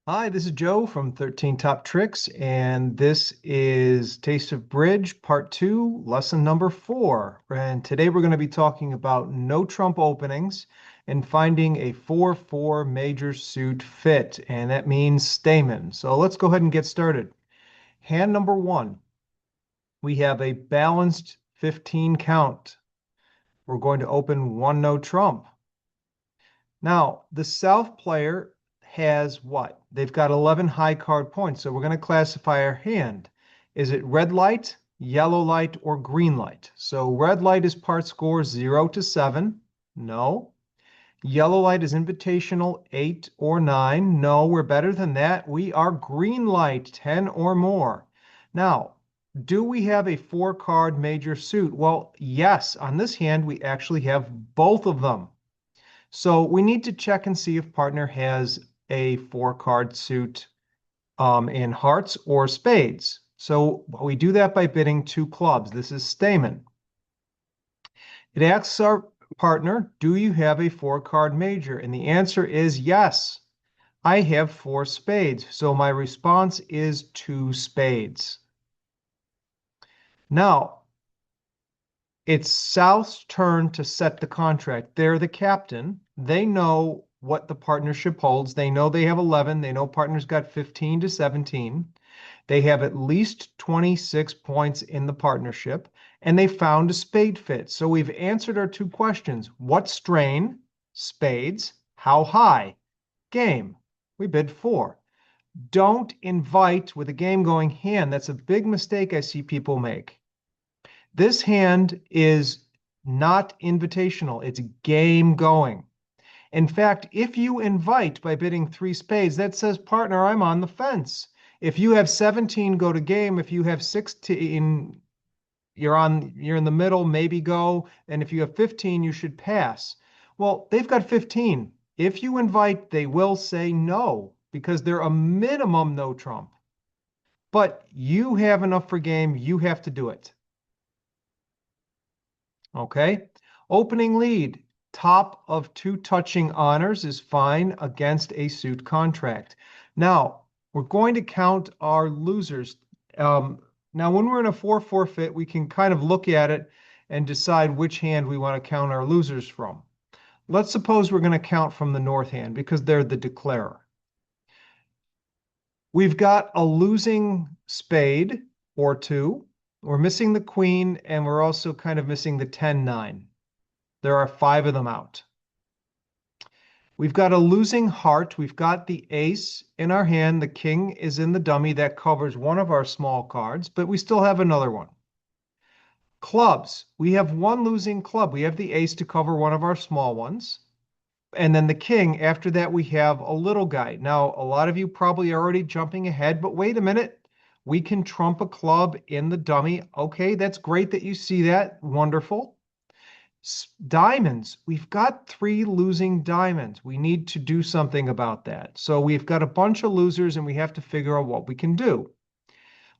Hi, this is Joe from 13 Top Tricks, and this is Taste of Bridge Part 2, Lesson number 4. And today we're going to be talking about no trump openings and finding a 4-4 major suit fit, and that means Stayman. So let's go ahead and get started. Hand number 1, we have a balanced 15 count. We're going to open one no trump. Now, the South player has what? They've got 11 high card points. So we're going to classify our hand. Is it red light, yellow light, or green light? So red light is part score 0 to 7. No. Yellow light is invitational 8 or 9. No, we're better than that. We are green light 10 or more. Now, do we have a 4-card major suit? Well, yes. On this hand, we actually have both of them. So we need to check and see if partner has a 4-card suit in hearts or spades. So we do that by bidding 2 clubs. This is Stayman. It asks our partner, do you have a 4-card major? And the answer is yes. I have 4 spades. So my response is 2 spades. Now, it's South's turn to set the contract. They're the captain. They know what the partnership holds. They know they have 11. They know partner's got 15 to 17. They have at least 26 points in the partnership, and they found a spade fit. So we've answered our 2 questions. What strain? Spades. How high? Game. We bid 4. Don't invite with a game going hand. That's a big mistake I see people make. This hand is not invitational. It's game going. In fact, if you invite by bidding 3 spades, that says, partner, I'm on the fence. If you have 17, go to game. If you have 16, you're in the middle, maybe go. And if you have 15, you should pass. Well, they've got 15. If you invite, they will say no because they're a minimum no trump. But you have enough for game. You have to do it. Okay. Opening lead, top of 2 touching honors is fine against a suit contract. Now, we're going to count our losers. Now, when we're in a 4-4 fit, we can kind of look at it and decide which hand we want to count our losers from. Let's suppose we're going to count from the north hand because they're the declarer. We've got a losing spade or 2. We're missing the queen, and we're also kind of missing the 10-9. There are 5 of them out. We've got a losing heart. We've got the ace in our hand. The king is in the dummy. That covers one of our small cards, but we still have another one. Clubs. We have one losing club. We have the ace to cover one of our small ones. And then the king. After that, we have a little guy. Now, a lot of you probably are already jumping ahead, but wait a minute. We can trump a club in the dummy. Okay, that's great that you see that. Wonderful. Diamonds. We've got 3 losing diamonds. We need to do something about that. So we've got a bunch of losers and we have to figure out what we can do.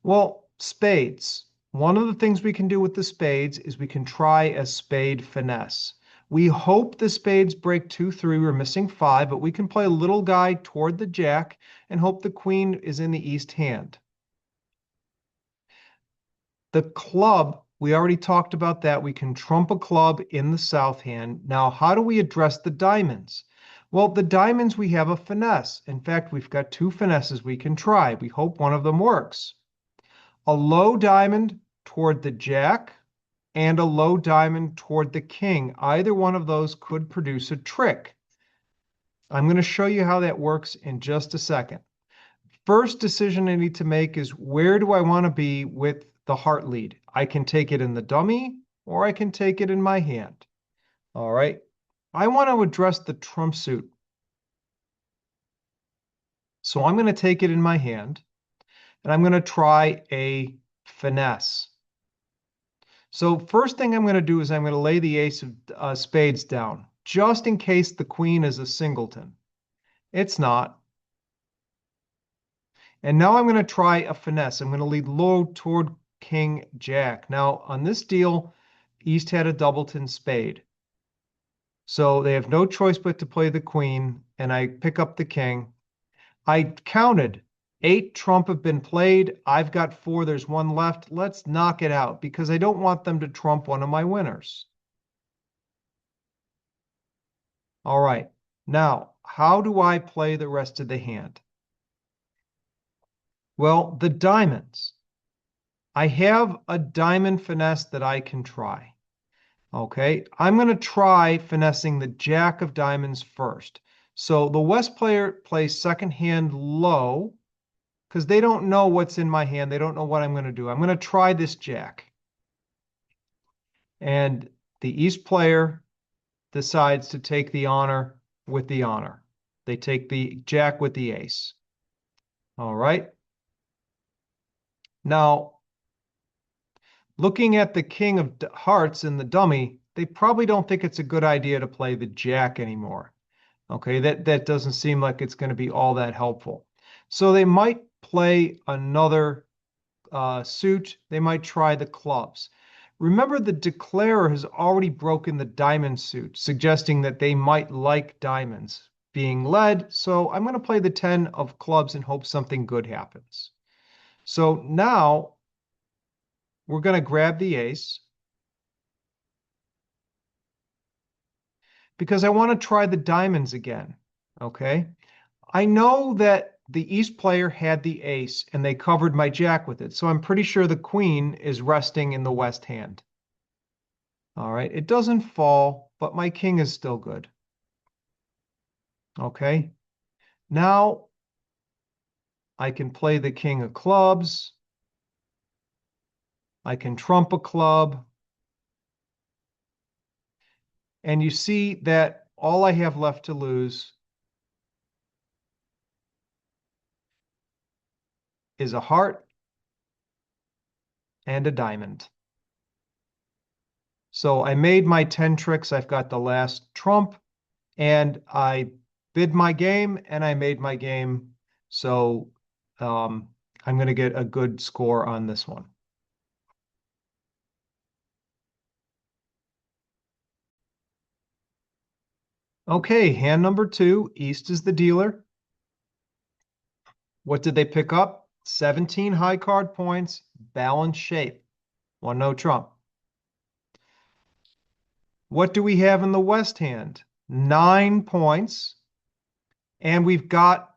Well, spades. One of the things we can do with the spades is we can try a spade finesse. We hope the spades break 2-3. We're missing 5, but we can play a little guy toward the jack and hope the queen is in the east hand. The club, we already talked about that. We can trump a club in the south hand. Now, how do we address the diamonds? Well, the diamonds, we have a finesse. In fact, we've got 2 finesses we can try. We hope one of them works. A low diamond toward the jack and a low diamond toward the king. Either one of those could produce a trick. I'm going to show you how that works in just a second. First decision I need to make is where do I want to be with the heart lead? I can take it in the dummy or I can take it in my hand. All right. I want to address the trump suit. So I'm going to take it in my hand and I'm going to try a finesse. So first thing I'm going to do is I'm going to lay the ace of spades down just in case the queen is a singleton. It's not. And now I'm going to try a finesse. I'm going to lead low toward king jack. Now on this deal, East had a doubleton spade. So they have no choice but to play the queen, and I pick up the king. I counted 8 trump have been played. I've got 4. There's one left. Let's knock it out because I don't want them to trump one of my winners. All right. Now, how do I play the rest of the hand? Well, the diamonds. I have a diamond finesse that I can try. Okay, I'm going to try finessing the jack of diamonds first. So the West player plays second hand low because they don't know what's in my hand. They don't know what I'm going to do. I'm going to try this jack. And the East player decides to take the honor with the honor. They take the jack with the ace. All right. Now, looking at the king of hearts in the dummy, they probably don't think it's a good idea to play the jack anymore. Okay, that doesn't seem like it's going to be all that helpful. So they might play another suit. They might try the clubs. Remember, the declarer has already broken the diamond suit, suggesting that they might like diamonds being led. So I'm going to play the 10 of clubs and hope something good happens. So now we're going to grab the ace because I want to try the diamonds again. Okay. I know that the East player had the ace and they covered my jack with it. So I'm pretty sure the queen is resting in the West hand. All right. It doesn't fall, but my king is still good. Okay. Now I can play the king of clubs. I can trump a club. And you see that all I have left to lose is a heart and a diamond. So I made my 10 tricks. I've got the last trump and I bid my game and I made my game. So I'm going to get a good score on this one. Okay, hand number 2, East is the dealer. What did they pick up? 17 high card points, balanced shape. 1 no trump. What do we have in the West hand? 9 points. And we've got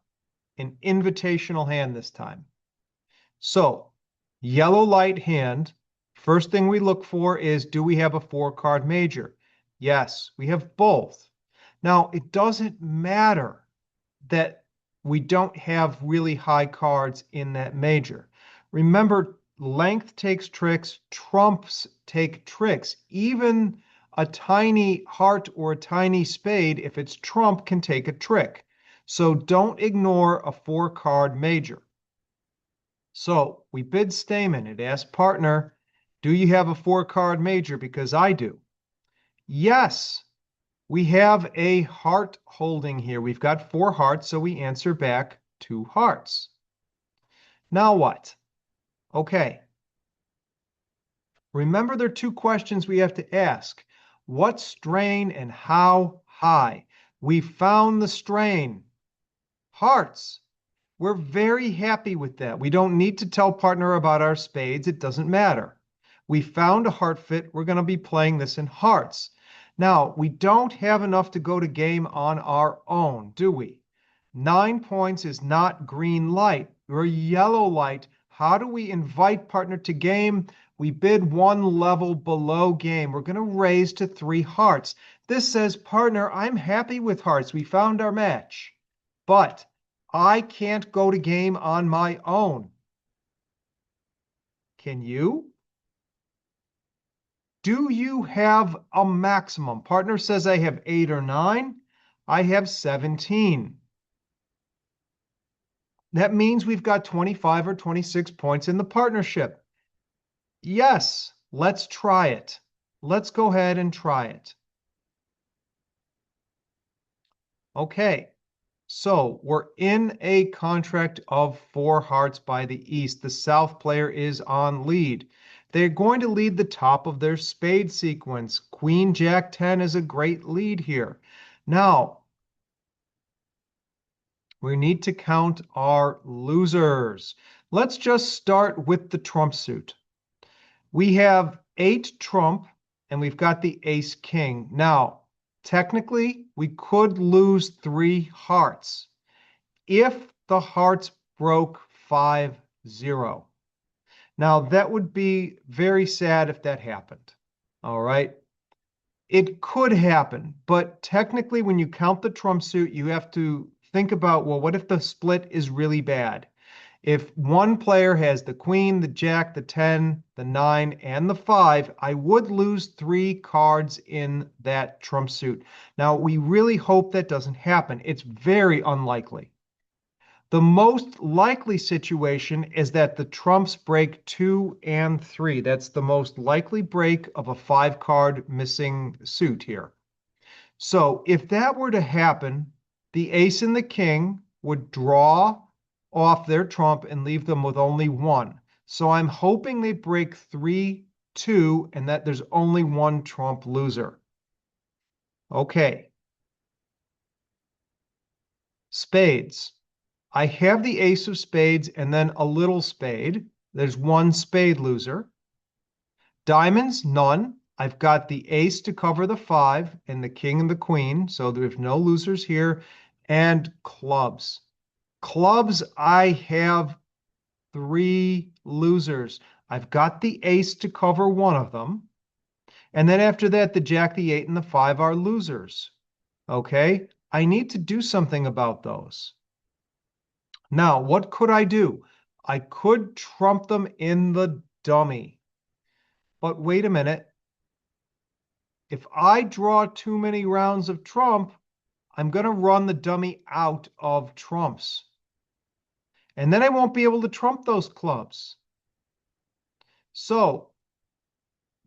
an invitational hand this time. So, yellow light hand. First thing we look for is, do we have a 4-card major? Yes, we have both. Now, it doesn't matter that we don't have really high cards in that major. Remember, length takes tricks, trumps take tricks. Even a tiny heart or a tiny spade, if it's trump, can take a trick. So don't ignore a 4-card major. So we bid Stayman. It asked partner, do you have a 4-card major? Because I do. Yes, we have a heart holding here. We've got 4 hearts, so we answer back 2 hearts. Now what? Okay. Remember, there are 2 questions we have to ask. What strain and how high? We found the strain. Hearts. We're very happy with that. We don't need to tell partner about our spades. It doesn't matter. We found a heart fit. We're going to be playing this in hearts. Now, we don't have enough to go to game on our own, do we? 9 points is not green light. We're yellow light. How do we invite partner to game? We bid 1 level below game. We're going to raise to 3 hearts. This says, partner, I'm happy with hearts. We found our match. But I can't go to game on my own. Can you? Do you have a maximum? Partner says I have 8 or 9. I have 17. That means we've got 25 or 26 points in the partnership. Yes, let's try it. Let's go ahead and try it. Okay. So we're in a contract of 4 hearts by the East. The South player is on lead. They're going to lead the top of their spade sequence. Queen, Jack 10 is a great lead here. Now, We need to count our losers. Let's just start with the trump suit. We have 8 trump and we've got the ace king. Now, technically, we could lose 3 hearts if the hearts broke 5-0. Now, that would be very sad if that happened. All right. It could happen, but technically, when you count the trump suit, you have to think about, well, what if the split is really bad? If one player has the queen, the jack, the 10, the 9, and the 5, I would lose 3 cards in that trump suit. Now, we really hope that doesn't happen. It's very unlikely. The most likely situation is that the trumps break 2 and 3. That's the most likely break of a 5-card missing suit here. So if that were to happen, the ace and the king would draw off their trump and leave them with only 1. So I'm hoping they break 3, 2, and that there's only 1 trump loser. Okay. Spades. I have the ace of spades and then a little spade. There's 1 spade loser. Diamonds, none. I've got the ace to cover the 5 and the king and the queen, so there's no losers here. And clubs. Clubs, I have 3 losers. I've got the ace to cover 1 of them. And then after that, the jack, the 8, and the 5 are losers. Okay? I need to do something about those. Now, what could I do? I could trump them in the dummy. But wait a minute. If I draw too many rounds of trump, I'm going to run the dummy out of trumps. And then I won't be able to trump those clubs. So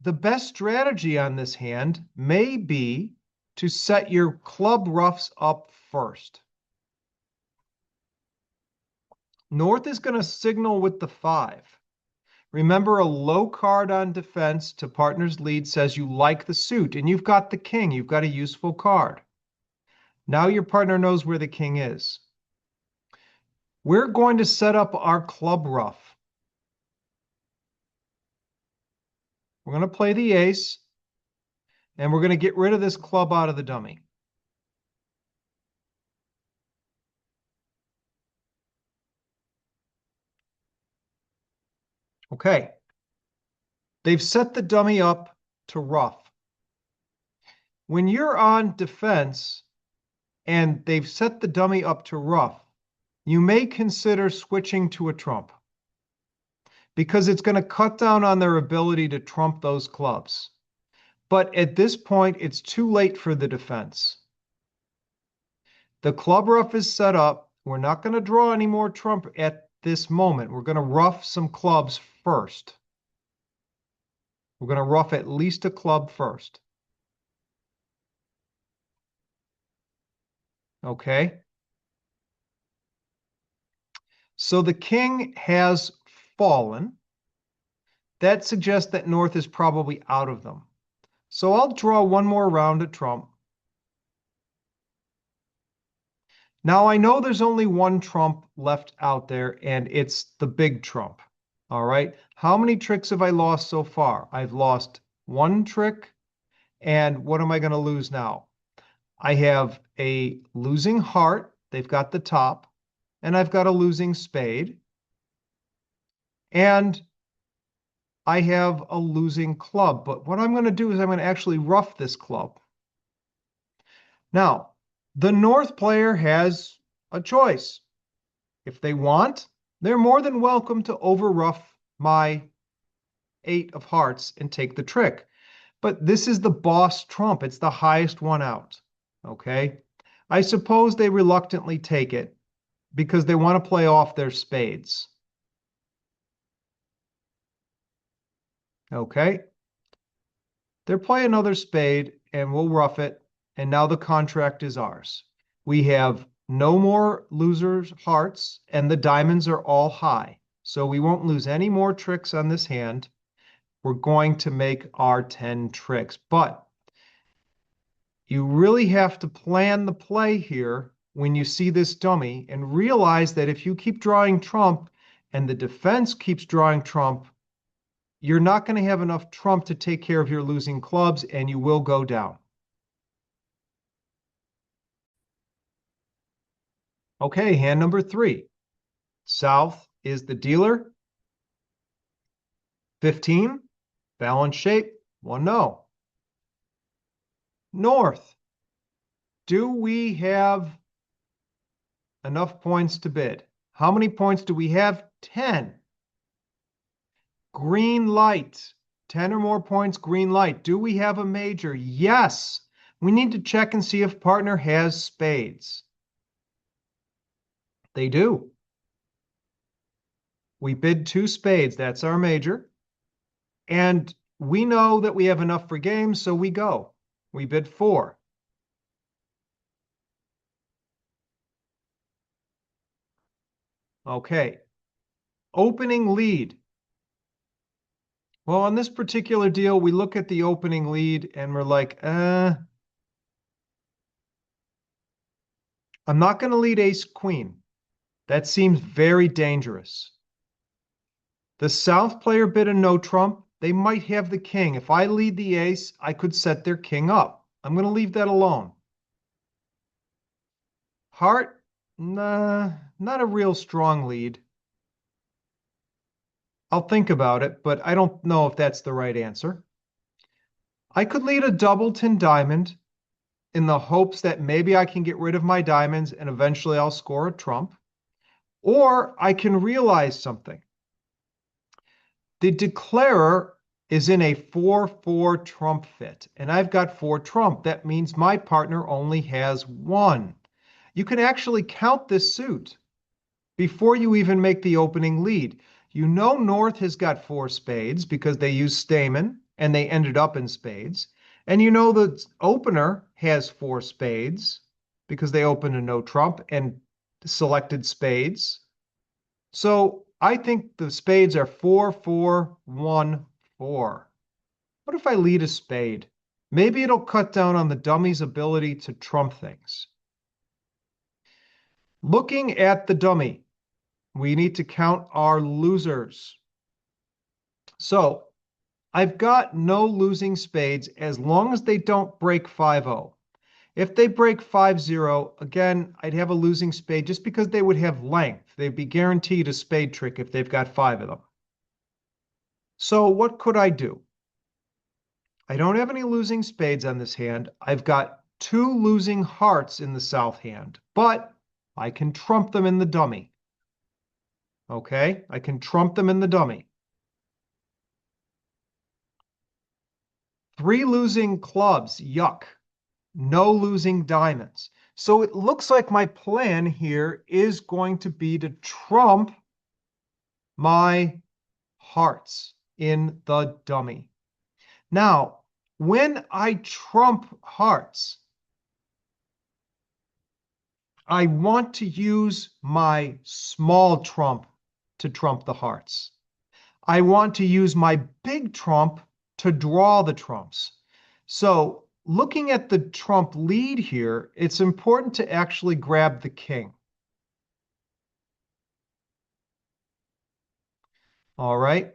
the best strategy on this hand may be to set your club roughs up first. North is going to signal with the 5. Remember, a low card on defense to partner's lead says you like the suit, and you've got the king. You've got a useful card. Now your partner knows where the king is. We're going to set up our club ruff. We're going to play the ace, and we're going to get rid of this club out of the dummy. Okay. They've set the dummy up to rough. When you're on defense and they've set the dummy up to rough, you may consider switching to a trump because it's going to cut down on their ability to trump those clubs. But at this point, it's too late for the defense. The club ruff is set up. We're not going to draw any more trump at this moment. We're going to ruff some clubs first. We're going to ruff at least a club first. Okay. So the king has fallen. That suggests that North is probably out of them. So I'll draw one more round at trump. Now I know there's only 1 trump left out there, and it's the big trump. All right. How many tricks have I lost so far? I've lost 1 trick. And what am I going to lose now? I have a losing heart. They've got the top. And I've got a losing spade. And I have a losing club. But what I'm going to do is I'm going to actually ruff this club. Now, the North player has a choice. If they want, they're more than welcome to overruff my 8 of hearts and take the trick. But this is the boss trump. It's the highest one out. Okay? I suppose they reluctantly take it because they want to play off their spades. Okay? They're playing another spade, and we'll rough it, and now the contract is ours. We have no more losers' hearts, and the diamonds are all high. So we won't lose any more tricks on this hand. We're going to make our 10 tricks. But you really have to plan the play here when you see this dummy and realize that if you keep drawing trump and the defense keeps drawing trump, you're not going to have enough trump to take care of your losing clubs and you will go down. Okay, hand number 3. South is the dealer. 15, balance shape, 1 no. North, do we have enough points to bid? How many points do we have? 10. Green light, 10 or more points, green light. Do we have a major? Yes. We need to check and see if partner has spades. They do. We bid 2 spades. That's our major. And we know that we have enough for games, so we go. We bid 4. Okay. Opening lead. Well, on this particular deal, we look at the opening lead and we're like, I'm not going to lead ace queen. That seems very dangerous. The South player bid a no trump. They might have the king. If I lead the ace, I could set their king up. I'm going to leave that alone. Heart, nah, not a real strong lead. I'll think about it, but I don't know if that's the right answer. I could lead a doubleton diamond in the hopes that maybe I can get rid of my diamonds and eventually I'll score a trump. Or I can realize something. The declarer is in a 4-4 trump fit, and I've got 4 trump. That means my partner only has 1. You can actually count this suit before you even make the opening lead. You know North has got 4 spades because they used Stayman and they ended up in spades. And you know the opener has 4 spades because they opened a no trump and selected spades. So I think the spades are 4-4-1-4. What if I lead a spade? Maybe it'll cut down on the dummy's ability to trump things. Looking at the dummy, we need to count our losers. So I've got no losing spades as long as they don't break 5-0. If they break 5-0, again, I'd have a losing spade just because they would have length. They'd be guaranteed a spade trick if they've got 5 of them. So what could I do? I don't have any losing spades on this hand. I've got 2 losing hearts in the south hand, but I can trump them in the dummy. Okay, I can trump them in the dummy. 3 losing clubs, yuck. No losing diamonds. So it looks like my plan here is going to be to trump my hearts in the dummy. Now, when I trump hearts, I want to use my small trump to trump the hearts. I want to use my big trump to draw the trumps. So looking at the trump lead here, it's important to actually grab the king. All right.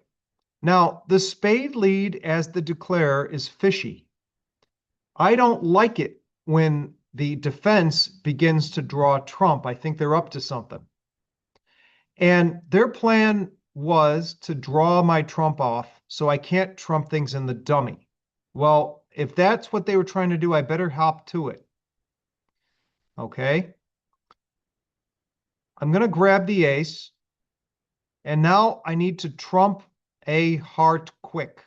Now, the spade lead as the declarer is fishy. I don't like it when the defense begins to draw trump. I think they're up to something. And their plan was to draw my trump off so I can't trump things in the dummy. Well, if that's what they were trying to do, I better hop to it. Okay. I'm going to grab the ace. And now I need to trump a heart quick.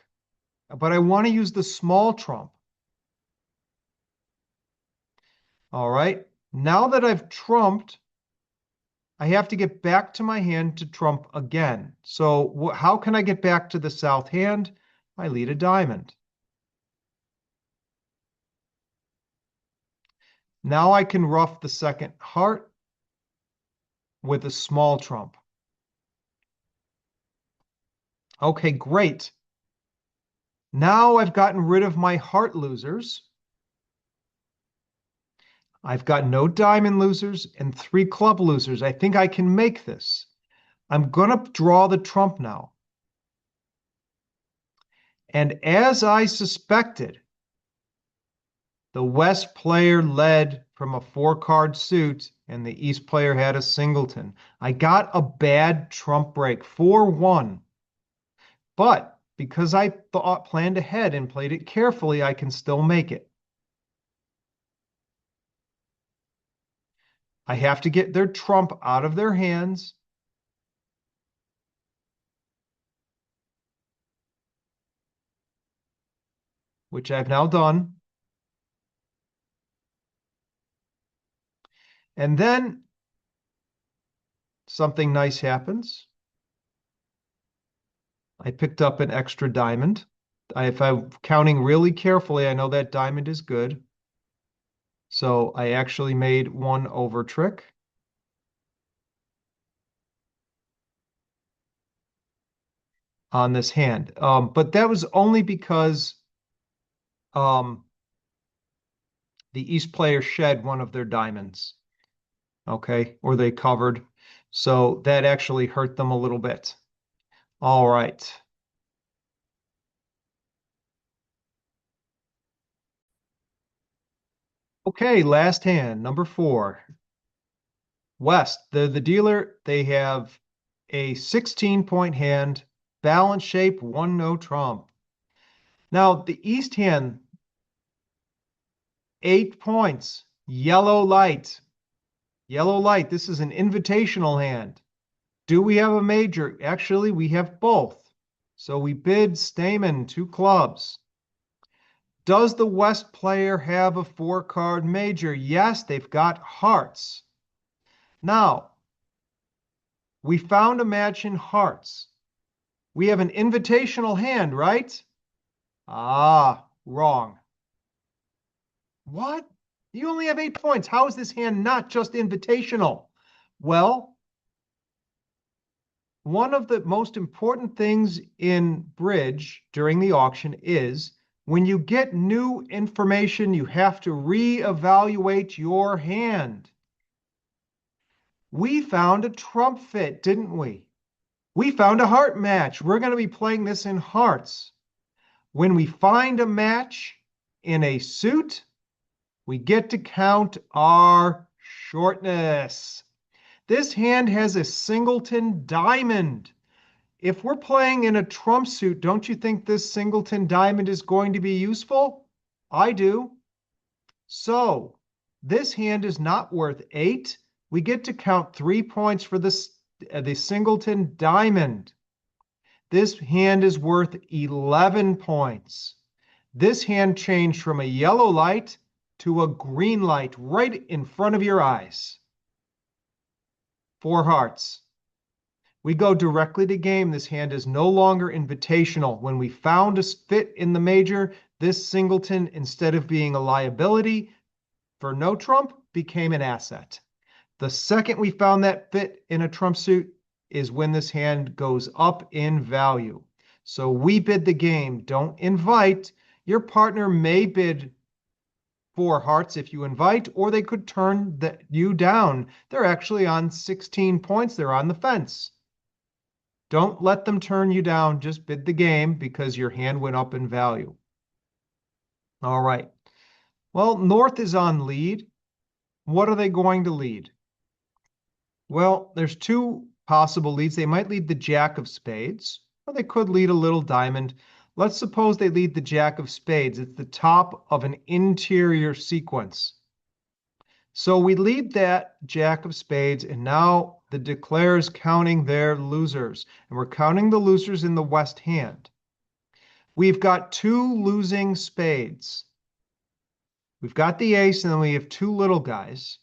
But I want to use the small trump. All right. Now that I've trumped, I have to get back to my hand to trump again. So how can I get back to the south hand? I lead a diamond. Now I can ruff the second heart with a small trump. Okay, great. Now I've gotten rid of my heart losers. I've got no diamond losers and 3 club losers. I think I can make this. I'm going to draw the trump now. And as I suspected, the West player led from a 4-card suit, and the East player had a singleton. I got a bad trump break, 4-1. But because I planned ahead and played it carefully, I can still make it. I have to get their trump out of their hands. Which I've now done. And then something nice happens. I picked up an extra diamond. If I'm counting really carefully, I know that diamond is good. So I actually made 1 over trick. On this hand. But that was only because um, the East player shed one of their diamonds. Okay, or they covered. So that actually hurt them a little bit. All right. Okay, last hand, number 4. West, the dealer, they have a 16-point hand, balance shape, 1 no trump. Now, the East hand, 8 points, yellow light. Yellow light, this is an invitational hand. Do we have a major? Actually, we have both. So we bid Stayman 2 clubs. Does the West player have a 4-card major? Yes, they've got hearts. Now, we found a match in hearts. We have an invitational hand, right? Ah, wrong. What? You only have 8 points. How is this hand not just invitational? Well, one of the most important things in bridge during the auction is when you get new information, you have to reevaluate your hand. We found a trump fit, didn't we? We found a heart match. We're going to be playing this in hearts. When we find a match in a suit, we get to count our shortness. This hand has a singleton diamond. If we're playing in a trump suit, don't you think this singleton diamond is going to be useful? I do. So this hand is not worth 8. We get to count 3 points for this, the singleton diamond. This hand is worth 11 points. This hand changed from a yellow light to a green light right in front of your eyes. 4 hearts. We go directly to game. This hand is no longer invitational. When we found a fit in the major, this singleton, instead of being a liability for no trump, became an asset. The second we found that fit in a trump suit is when this hand goes up in value. So we bid the game. Don't invite. Your partner may bid 4 hearts if you invite, or they could turn you down. They're actually on 16 points. They're on the fence. Don't let them turn you down. Just bid the game because your hand went up in value. All right. Well, North is on lead. What are they going to lead? Well, there's 2 possible leads. They might lead the Jack of Spades, or they could lead a little diamond. Let's suppose they lead the Jack of Spades. It's the top of an interior sequence. So we lead that Jack of Spades, and now the declare is counting their losers. And we're counting the losers in the West hand. We've got 2 losing spades. We've got the ace, and then we have 2 little guys.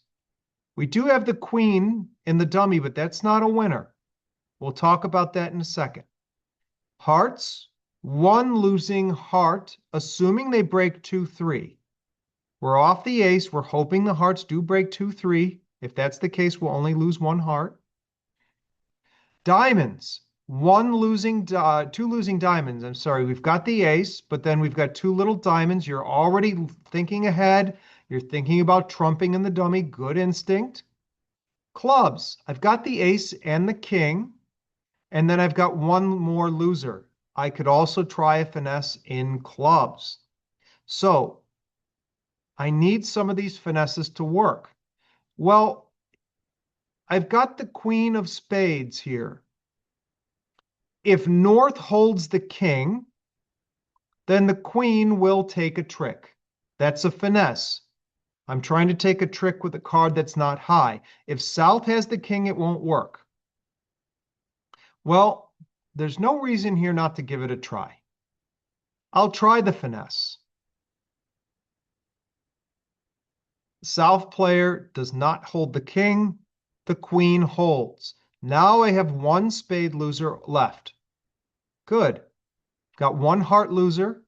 We do have the queen in the dummy, but that's not a winner. We'll talk about that in a second. Hearts, 1 losing heart, assuming they break 2-3. We're off the ace. We're hoping the hearts do break 2-3. If that's the case, we'll only lose 1 heart. Diamonds, 2 losing diamonds. I'm sorry, we've got the ace, but then we've got 2 little diamonds. You're already thinking ahead. You're thinking about trumping in the dummy. Good instinct. Clubs. I've got the ace and the king, and then I've got one more loser. I could also try a finesse in clubs. So I need some of these finesses to work. Well, I've got the queen of spades here. If North holds the king, then the queen will take a trick. That's a finesse. I'm trying to take a trick with a card that's not high. If South has the king, it won't work. Well, there's no reason here not to give it a try. I'll try the finesse. South player does not hold the king. The queen holds. Now I have one spade loser left. Good. Got one heart loser.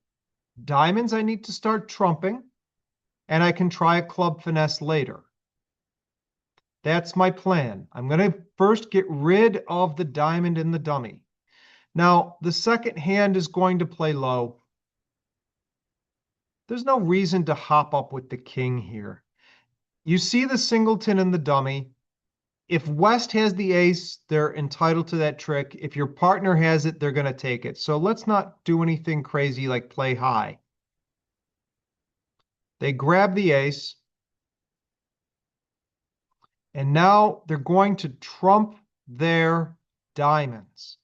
Diamonds I need to start trumping, and I can try a club finesse later. That's my plan. I'm going to first get rid of the diamond in the dummy. Now, the second hand is going to play low. There's no reason to hop up with the king here. You see the singleton in the dummy. If West has the ace, they're entitled to that trick. If your partner has it, they're going to take it. So let's not do anything crazy like play high. They grab the ace. And now they're going to trump their diamonds.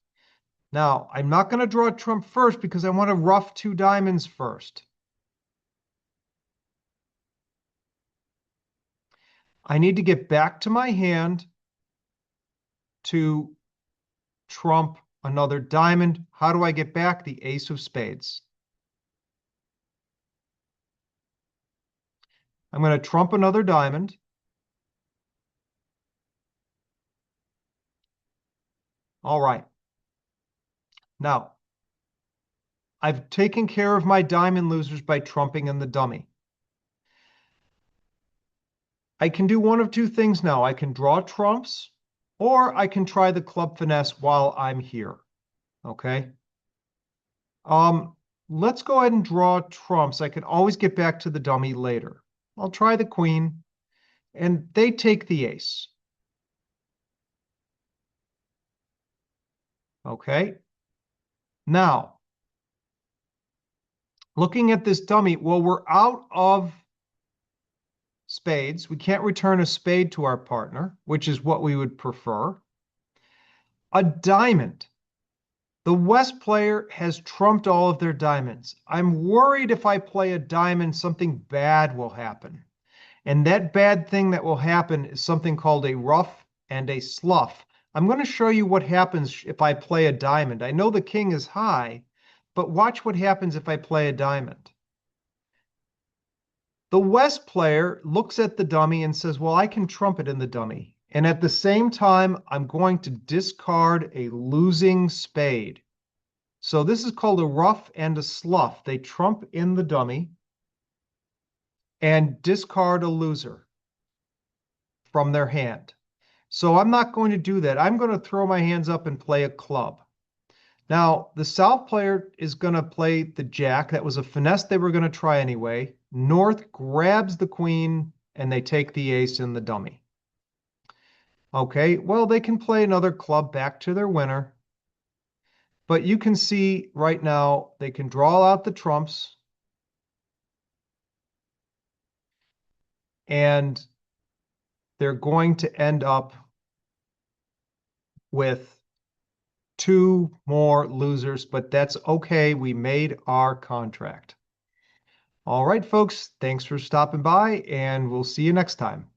Now, I'm not going to draw a trump first because I want to ruff two diamonds first. I need to get back to my hand to trump another diamond. How do I get back? The ace of spades. I'm going to trump another diamond. All right. Now, I've taken care of my diamond losers by trumping in the dummy. I can do one of two things now. I can draw trumps, or I can try the club finesse while I'm here. Okay. Let's go ahead and draw trumps. I can always get back to the dummy later. I'll try the queen, and they take the ace. Okay. Now, looking at this dummy, well, we're out of spades. We can't return a spade to our partner, which is what we would prefer. A diamond. The West player has trumped all of their diamonds. I'm worried if I play a diamond, something bad will happen. And that bad thing that will happen is something called a ruff and a sluff. I'm going to show you what happens if I play a diamond. I know the king is high, but watch what happens if I play a diamond. The West player looks at the dummy and says, well, I can trump it in the dummy. And at the same time, I'm going to discard a losing spade. So this is called a ruff and a sluff. They trump in the dummy and discard a loser from their hand. So I'm not going to do that. I'm going to throw my hands up and play a club. Now, the South player is going to play the jack. That was a finesse they were going to try anyway. North grabs the queen, and they take the ace in the dummy. Okay, well, they can play another club back to their winner. But you can see right now, they can draw out the trumps. And they're going to end up with two more losers, but that's okay. We made our contract. All right, folks, thanks for stopping by, and we'll see you next time.